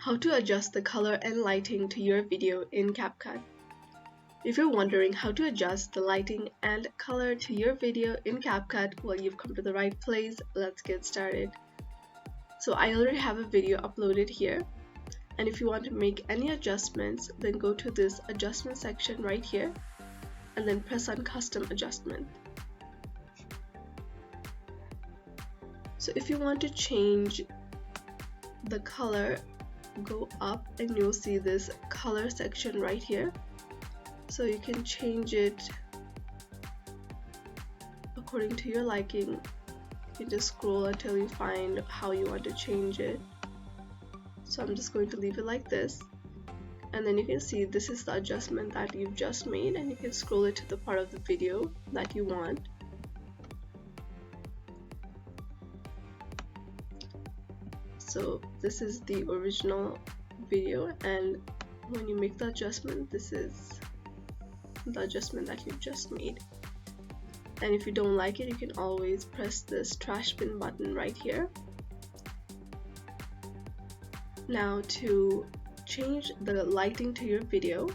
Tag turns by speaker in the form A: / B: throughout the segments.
A: How to adjust the color and lighting to your video in CapCut. If you're wondering how to adjust the lighting and color to your video in CapCut, well, you've come to the right place. Let's get started. So I already have a video uploaded here, and if you want to make any adjustments, then go to this adjustment section right here and then press on custom adjustment. So if you want to change the color, go up and you'll see this color section right here. So you can change it according to your liking. You can just scroll until you find how you want to change it. So I'm just going to leave it like this, and then you can see this is the adjustment that you've just made, and you can scroll it to the part of the video that you want. So this is the original video, and when you make the adjustment, this is the adjustment that you just made. And if you don't like it, you can always press this trash bin button right here. Now to change the lighting to your video,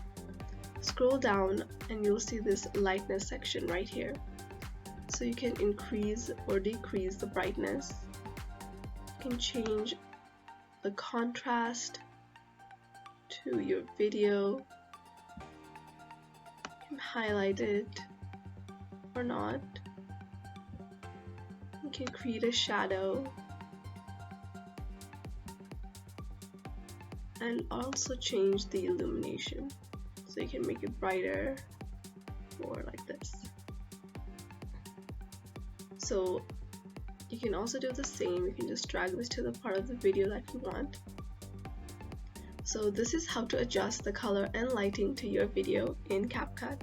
A: scroll down and you'll see this lightness section right here. So you can increase or decrease the brightness. You can change the contrast to your video. You can highlight it or not. You can create a shadow and also change the illumination. So you can make it brighter or like this. So you can also do the same. You can just drag this to the part of the video that you want. So this is how to adjust the color and lighting to your video in CapCut.